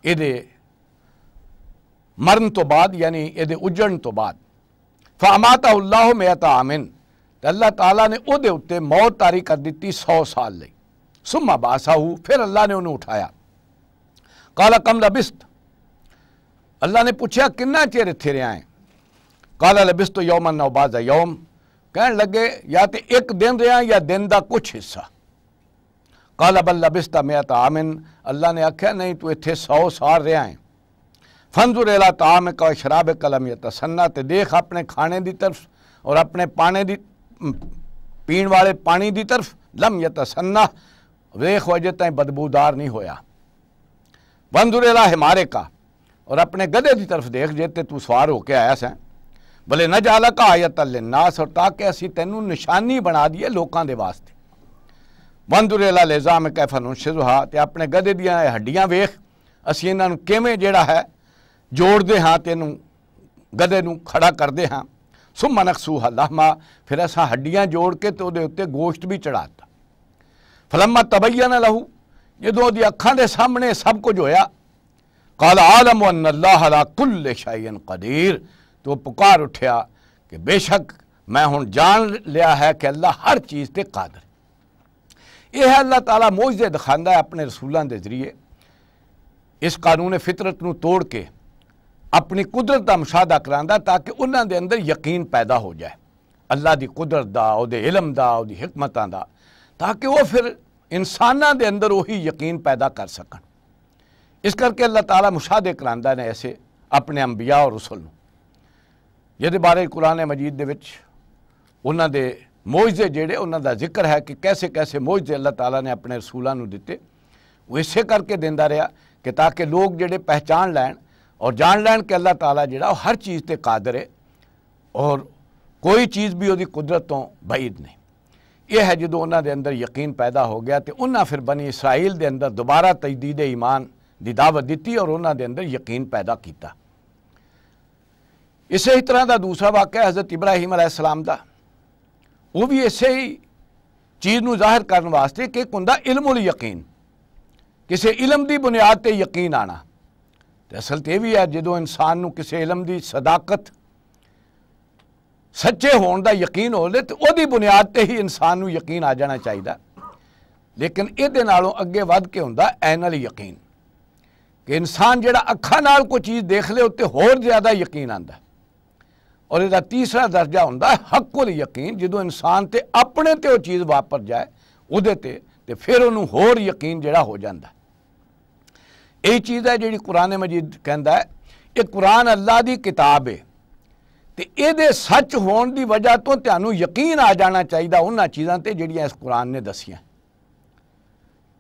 یہ مرن تو بعد یعنی یہ اجڑن تو بعد فاماتہ اللہ مئۃ عام تو اللہ تعالیٰ نے وہ اتنے موت طاری کر دیتی 100 سال لئی ثم بعثہ پھر اللہ نے انہوں اٹھایا قال کم لبست اللہ نے پوچھا کنا چیر اتھے رہا ہیں قال لبست یوما او بعض یوم کہنے لگے یا تے ایک دن رہا یا دن دا کچھ حصہ قال بل لبست مئۃ عام اللہ نے آکھیا نہیں تو اتھے 100 سال رہا ہیں فانظر الی طعامک و شرابک لم یتسنہ تے دیکھ اپنے کھانے دی طرف اور اپنے پین والے پانی دی طرف لم یتسنہ ویخ وجہ تائیں بدبودار نہیں ہویا وانظر الی حمارک اور اپنے گدے دی طرف دیکھ جیتے تو سوار ہو کے آیا سیں بلے نجعلک آیۃ للناس اور تاکہ اسی تینوں نشانی بنا دیے لوکاں دے واسطے وانظر الی العظام کیف ننشزھا تے اپنے گدے دیاں ہڈیاں ویخ اسی انہاں نوں کیویں جیڑا ہے جوڑ دے ہاں تینوں گدے نوں کھڑا کر دے ہاں ثم نکسوھا لحما پھر اساں ہڈیاں جوڑ کے تو دے اتے گوشت بھی چڑھاتا فلما تبین لہو جدوں دی اکھاں دے سامنے سب کچھ ہویا قال عالم ان اللہ علی کل شیء قدیر تو پکار اٹھیا کہ بے شک میں ہن جان لیا ہے کہ اللہ ہر چیز تے قادر ہے۔ یہ ہے اللہ تعالیٰ معجزے دکھاندا ہے اپنے رسولاں دے ذریعے اس قانون فطرت نو توڑ کے اپنی قدرت دا مشاہدہ کراندا تاکہ انہاں دے اندر یقین پیدا ہو جائے اللہ دی قدرت دا او دے علم دا او دی حکمتاں دا تاکہ وہ پھر انساناں دے اندر وہی یقین پیدا کر سکن۔ اس کر کے اللہ تعالیٰ مشاہدے کراندا نے ایسے اپنے انبیاء اور رسول نو جہدے بارے قرآن مجید دے وچ انہاں دے معجزے جڑے انہاں دا ذکر ہے کہ کیسے کیسے معجزے اللہ تعالیٰ نے اپنے رسولاں نو دتے وہ اسے کر کے دیندا رہا کہ تاکہ لوگ جڑے پہچان لین اور جان لین کہ اللہ تعالیٰ جڑا ہر چیز تے قادر ہے اور کوئی چیز بھی وہی قدرت تو بعید نہیں۔ یہ ہے جدوں انہاں دے اندر یقین پیدا ہو گیا تے انہاں پھر بنی اسرائیل دے اندر دوبارہ تجدید ایمان دی دعوت دیتی اور انہاں دے اندر یقین پیدا کیتا۔ اسی ہی طرح دا دوسرا واقعہ حضرت ابراہیم علیہ السلام دا وہ بھی اسی ہی چیز نو ظاہر کرنے واسطے کہ ایک ہوندا علم الیقین کسی علم دی بنیاد تے یقین آنا تے اصل تے بھی ہے جدوں انسان نو کسی علم دی صداقت سچے ہون دا یقین ہو لے تو او دی بنیاد تے ہی انسان نو یقین آ جانا چاہیے لیکن یہ دے نالوں اگے ود کے ہوندا عین الیقین کہ انسان جڑا اکھاں نال کوئی چیز دیکھ لے اتے ہور زیادہ یقین آندا اور یہ تیسرا درجہ ہوندا حق الیقین جدوں انسان تے اپنے تے وہ چیز واپر جائے او دے تے پھر انہوں ہور یقین جڑا ہو جاندا یہی چیز ہے جڑی قرآن مجید کہندا ہے یہ قرآن اللہ دی کتاب ہے تے اے دے سچ ہون دی وجہ تو تانوں یقین آ جانا چاہیے انہاں چیزاں تے جڑیاں اس قرآن نے دسیاں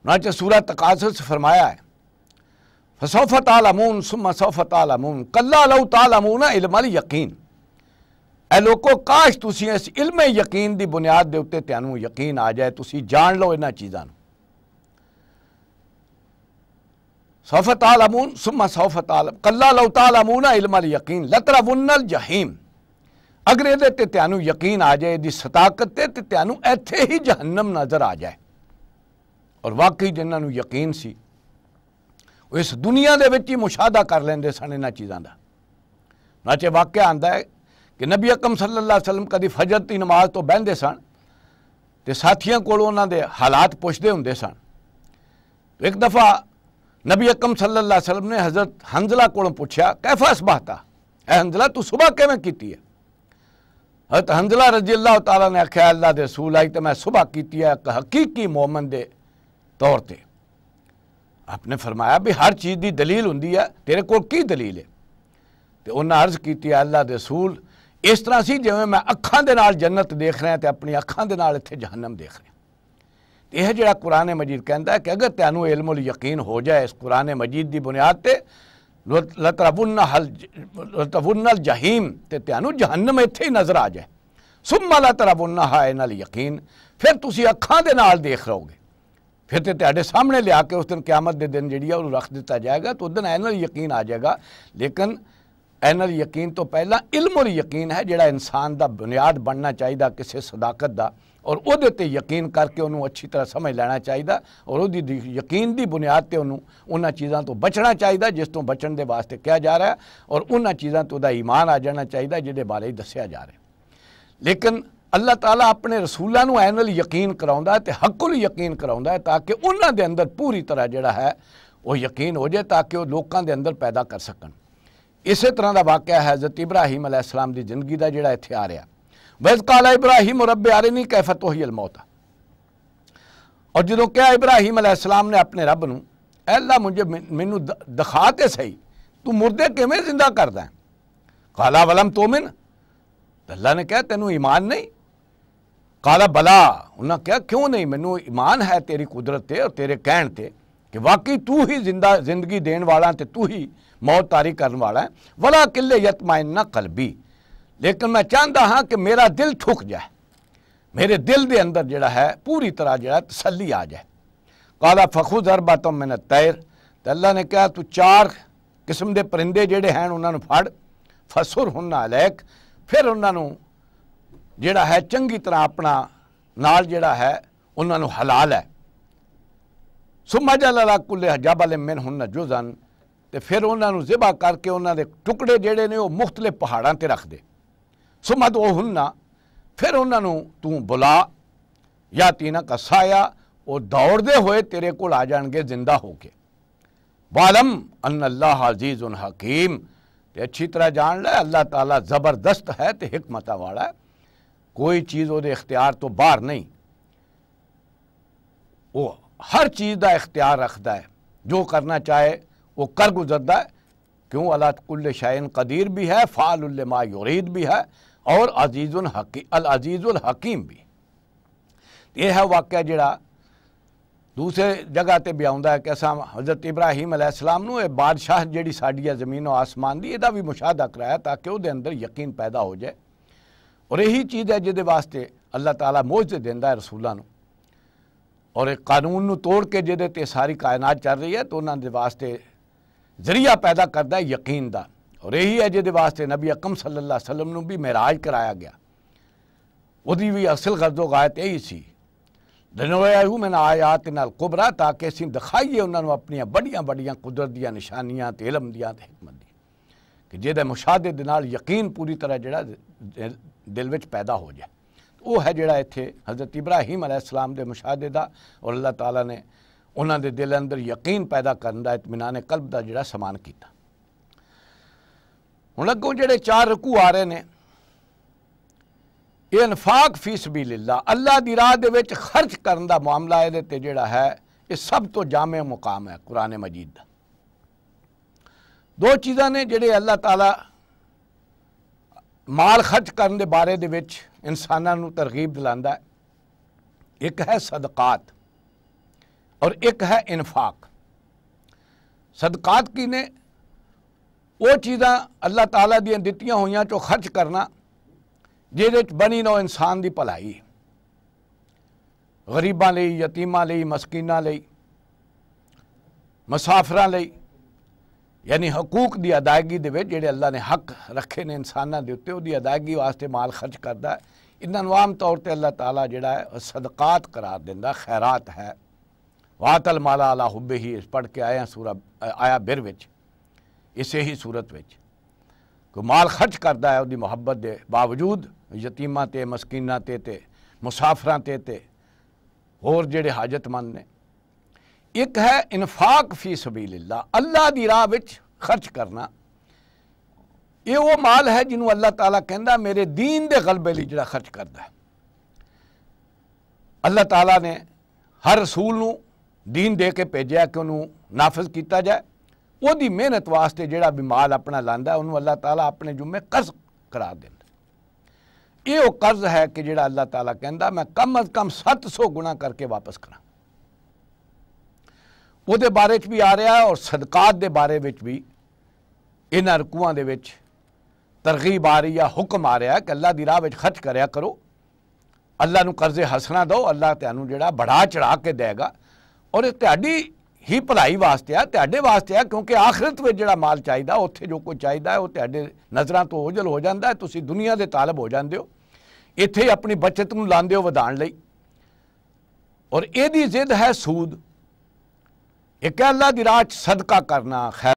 چنانچہ سورہ تکاثر سے فرمایا ہے فسوف تعلمون ثم سوف تعلمون کلا لو تعلمون علم الیقین اے لوگو کاش تسی اس علم یقین دی بنیاد دے اتے تانوں یقین آ جائے تسی جان لو انہاں چیزاں سوف تعلمون ثم سوف تعلم کلا لو تعلمون علم الیقین لترون الجحیم اگر یہ تے تانوں یقین آ جائے دی صداقت تے تانوں ایتھے ہی جہنم نظر آ جائے اور واقعی جنہاں نوں یقین سی وہ اس دنیا دے وچ ہی مشاہدہ کر لیندے سن انہاں چیزاں دا چنانچہ واقعہ آندا ہے کہ نبی اکرم صلی اللہ علیہ وسلم کدی فجر دی نماز تو بہندے سن تے ساتھیاں کولوں انہاں دے حالات پوچھدے ہوندے سن ایک دفعہ نبی اکرم صلی اللہ علیہ وسلم نے حضرت حنظلہ کولوں پوچھا کیف اصبحت اے حنظلہ تو صبح کیویں کیتی ہے حضرت حنظلہ رضی اللہ تعالیٰ نے آکھیا اللہ دے رسول آئی تے میں صبح کیتی ہے ایک حقیقی مومن دے طور تے آپ نے فرمایا بھی ہر چیز دی دلیل ہوندی ہے تیرے کول کی دلیل ہے تے انہاں عرض کیتی ہے اللہ دے رسول اس طرح سی جویں میں اکھاں دے نال جنت دیکھ رہا تے اپنی اکھاں دے نال اتھے جہنم دیکھ رہا یہ جڑا قرآن مجید کہندا ہے کہ اگر تانوں علم الیقین ہو جائے اس قرآن مجید دی بنیاد تے لترون الجحیم تے تانوں جہنم اتھے ہی نظر آ جائے ثم لترونھا عین الیقین پھر تسی اکھاں دے نال دیکھ رہو گے پھر تے تہاڈے سامنے لیا کے اس دن قیامت دے دن جڑی ہے وہ رکھ دیتا جائے گا تو اس دن عین الیقین آ جائے گا لیکن عین الیقین تو پہلا علم الیقین ہے جڑا انسان دا بنیاد بننا چاہیے کسی صداقت دا اور وہ تے یقین کر کے انہوں اچھی طرح سمجھ لینا چاہیے اور وہ یقین دی بنیاد تے انہوں انہاں چیزاں تو بچنا چاہیے جس تو بچن دے واسطے کیا جا رہا ہے، اور انہاں چیزاں تو دا ایمان آ جانا چاہیے جہدے بارے ہی دسیا جا رہا ہے۔ لیکن اللہ تعالیٰ اپنے رسولاں نوں عین یقین کراؤندا ہے تے حق ال یقین کراؤندا ہے تاکہ انہاں دے اندر پوری طرح جڑا ہے وہ یقین ہو جائے، تاکہ وہ لوکاں دے اندر پیدا کر سکن۔ اسی طرح دا واقعہ ہے حضرت ابراہیم علیہ السلام دی زندگی دا جڑا اتھے آ رہا۔ وَإِذْ قَالَ إِبْرَاهِيمُ رَبِّ أَرِنِي كَيْفَ تُحْيِي الْمَوْتَى، اور جدوں کیا ابراہیم علیہ السلام نے اپنے رب نوں، اے اللہ مجھے مینوں دکھا تے صحیح تو مردے کیویں زندہ کردا ہے؟ قَالَ وَلَمْ تُؤْمِنْ، اللہ نے کہا تینوں ایمان نہیں؟ قَالَ بَلَا، انہاں کہا کیوں نہیں، مینوں ایمان ہے تیری قدرت تے اور تیرے کہن تے کہ واقعی تو ہی زندگی دین والا تے تو ہی موت طاری کرن والا ہے۔ وَلَٰكِن لِيَطْمَئِنَّ قَلْبِي، لیکن میں چاہتا ہاں کہ میرا دل ٹھک جائے، میرے دل دے اندر جڑا ہے پوری طرح جڑا تسلی آ جائے۔ قَالَ فَخُذْ أَرْبَعَةً مِّنَ الطَّيْرِ، تو اللہ نے کہا تو 4 قسم دے پرندے جڑے ہیں انہاں نوں پھڑ، فَصُرْهُنَّ عَلَيْكَ، پھر انہاں نوں جڑا ہے چنگی طرح اپنا نال جڑا ہے انہاں نوں حلال ہے۔ ثُمَّ جَعَلَ عَلَىٰ كُلِّ جَبَلٍ مِّنْهُنَّ جُزْءًا، تے پھر انہاں نوں ذبح کر کے انہاں دے ٹکڑے جڑے نے وہ مختلف پہاڑاں تے رکھ دے۔ ثُمَّ ادْعُوهُنَّ، پھر انہاں نوں تو بلا، یاتینک سایہ، وہ دوڑ دے ہوئے تیرے کول آ جان گے زندہ ہو کے۔ وَاعْلَمْ أَنَّ اللَّهَ عَزِيزٌ حَكِيمٌ، تے اچھی طرح جان لے اللہ تعالیٰ زبردست ہے تے حکمت والا ہے، کوئی چیز وہ دے اختیار تو باہر نہیں، وہ ہر چیز دا اختیار رکھتا ہے، جو کرنا چاہے وہ کر گزرتا ہے، کیوں اللہ کل شیء قدیر بھی ہے، فعال لما یرید بھی ہے، اور العزیز الحکیم بھی۔ یہ ہے واقعہ جڑا دوسرے جگہ تے بھی آਉਂدا ہے کہ اساں حضرت ابراہیم علیہ السلام نوں بادشاہ جڑی ساڈی زمین و آسمان دی دا بھی مشاہدہ کرایا تاکہ وہ دے اندر یقین پیدا ہو جائے، اور یہی چیز ہے جدے واسطے اللہ تعالیٰ معجزے دیندا ہے رسولاں نوں، اور ایک قانون نو توڑ کے جدے تے ساری کائنات چل رہی ہے تو انہاں دے واسطے ذریعہ پیدا کردا ہے یقین دا، اور یہی ہے جدے واسطے نبی اکرم صلی اللہ علیہ وسلم نو بھی معراج کرایا گیا، وہدی بھی اصل غرض و غایت یہی سی، لنریہو من آیاتنا الکبریٰ، تاکہ اسی دکھائیے انہاں نو اپنی بڑیاں بڑیاں قدرت دیاں نشانیاں تے علم دیاں تے حکمت دی، کہ جہدے مشاہدے دے نال یقین پوری طرح جڑا دل وچ پیدا ہو جائے۔ وہ ہے جڑا ایتھے حضرت ابراہیم علیہ السلام دے مشاہدے دا، اور اللہ تعالیٰ نے انہاں دے دل اندر یقین پیدا کرن دا، اطمینان قلب دا جڑا سامان کیتا۔ ہن اگوں جڑے 4 رکوع آ رہے نے، یہ انفاق فی سبیل اللہ، اللہ دی راہ دے وچ خرچ کرن دا معاملہ ہے تے جڑا ہے یہ سب تو جامع مقام ہے قرآن مجید دا۔ 2 چیزاں نے جڑے اللہ تعالیٰ مال خرچ کرن دے بارے دے وچ انساناں نوں ترغیب دلاندا ہے، ایک ہے صدقات اور ایک ہے انفاق۔ صدقات کی نے وہ چیزاں اللہ تعالیٰ دیاں دتیاں ہوئیاں چو خرچ کرنا جہدے بنی نو انسان دی بھلائی، غریباں لئی، یتیماں لئی، مسکیناں لئی، مسافراں لئی، یعنی حقوق دی ادائیگی دے وچ جڑے اللہ نے حق رکھے نے انساناں دے اوتے، دی ادائیگی واسطے مال خرچ کردا ہے۔ انہاں نوں عام طور تے اللہ تعالیٰ جڑا ہے صدقات قرار دیندا، خیرات ہے۔ وَآتَى الْمَالَ عَلَىٰ حُبِّهِ، اس پڑھ کے آیا سورہ آیا بر وچ، اسے ہی صورت وچ کہ مال خرچ کردا ہے اودی محبت دے باوجود یتیماں تے، مسکیناں تے مسافراں تے اور جڑے حاجت مند نے۔ ایک ہے انفاق فی سبیل اللہ، اللہ دی راہ وچ خرچ کرنا، یہ وہ مال ہے جنہوں اللہ تعالیٰ کہندا میرے دین دے غلبے لئی جڑا خرچ کردا ہے۔ اللہ تعالیٰ نے ہر رسول نوں دین دے کے بھیجیا کہ انہوں نافذ کیتا جائے، وہ دی محنت واسطے جڑا بھی مال اپنا لاندا ہے انہوں اللہ تعالیٰ اپنے جمعے قرض قرار دیندا۔ یہ وہ قرض ہے کہ جڑا اللہ تعالیٰ کہندا میں کم از کم 700 گنا کر کے واپس کراں۔ وہ دے بارے چ بھی آ رہا ہے، اور صدقات دے بارے وچ بھی انہاں رکوعاں دے وچ ترغیب آ رہی ہے، حکم آ رہا ہے کہ اللہ دی راہ وچ خرچ کریا کرو، اللہ نو قرض حسنہ دو، اللہ تانوں جڑا بڑھا چڑھا کے دے گا، اور یہ تہاڈی ہی بھلائی واسطے ہے، تہاڈے واسطے ہے، کیونکہ آخرت وچ جڑا مال چاہیدا اوتھے جو کوئی چاہیدا ہے وہ تہاڈے نظراں تو اوجل ہو جاندا ہے، تسی دنیا دے طالب ہو جاندے ہو۔ ਇੱਥੇ ਆਪਣੀ ਬਚਤ ਨੂੰ ਲਾਉਂਦੇ ਹੋ ਵਧਾਉਣ ਲਈ, ਔਰ ਇਹਦੀ ਜ਼ਿੱਦ ਹੈ ਸੂਦ। ਇੱਕ ਹੈ ਅੱਲਾਹ ਦੀ ਰਾਹ 'ਚ ਸਦਕਾ ਕਰਨਾ, ਖੈਰ